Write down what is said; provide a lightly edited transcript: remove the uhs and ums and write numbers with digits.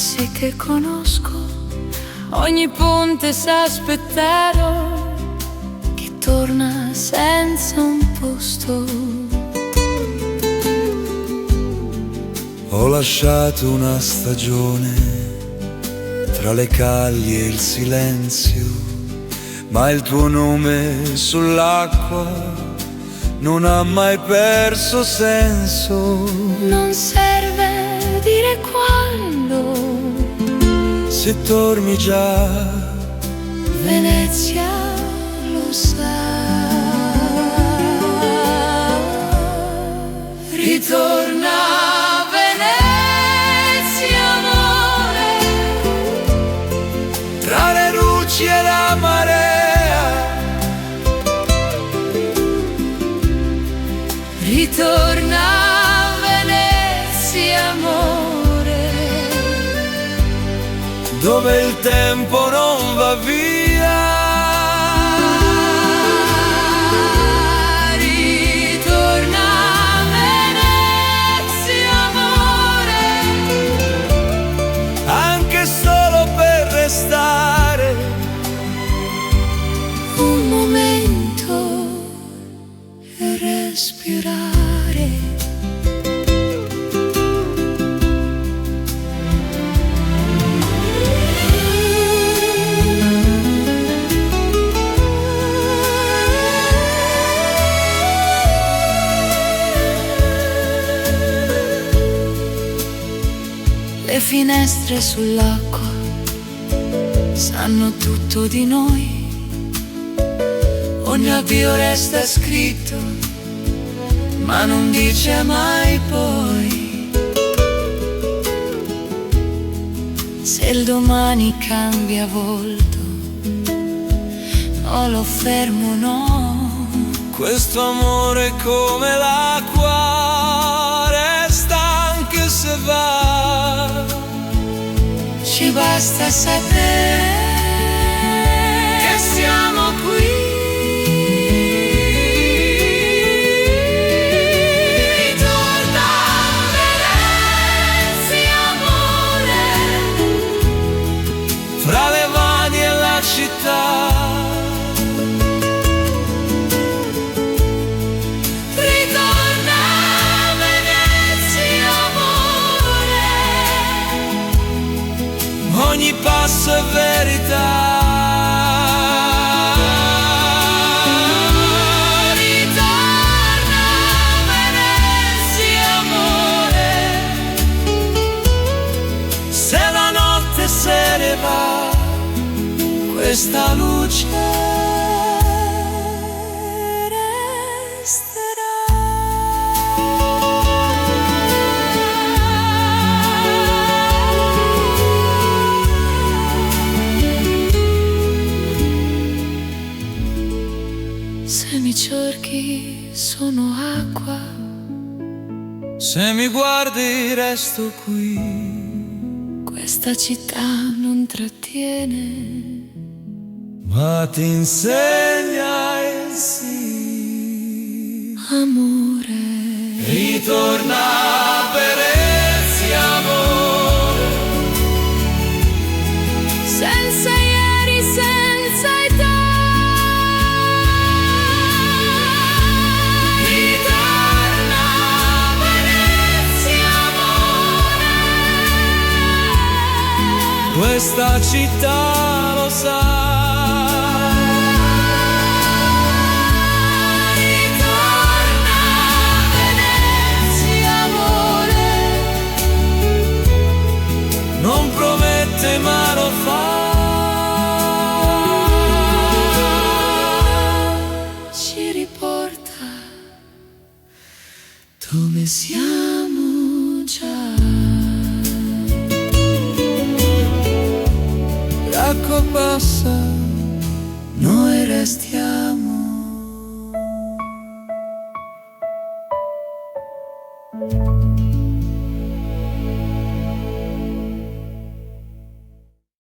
passi che conosco, ogni ponte sa aspettare chi torna senza un posto. Ho lasciato una stagione tra le calli e il silenzio, ma il tuo nome sull'acqua non ha mai perso senso. Non serve dire quando, se dormi già, Venezia lo sa. Ritorna a Venezia, amore, tra le luci e la marea. ritorna a Venezia, amore, dove il tempo non va via. Ritorna a Venezia, amore, Anche solo per restare un momento e respirare. Le finestre sull'acqua sanno tutto di noi, ogni avvio resta scritto, ma non dice mai poi. Se il domani cambia volto, no, lo fermo, no. questo amore come l'acqua, resta anche se va. Ci basta sapere che siamo qui. Ritorna a Venezia, amore, Fra le mani e la città, ritorna a Venezia, amore, ogni passo è verità. ritorna a Venezia, amore, Se la notte se ne va, questa luce se mi cerchi sono acqua, se mi guardi resto qui. questa città non trattiene, Ma ti insegna il sì. amore. Ritorna a Venezia, amore, Senza ieri, senza età, ritorna a Venezia, amore, questa città lo sa. ritorna a Venezia, amore, Non promette ma lo fa. ci riporta dove siamo già. L'acqua passa, Noi restiamo.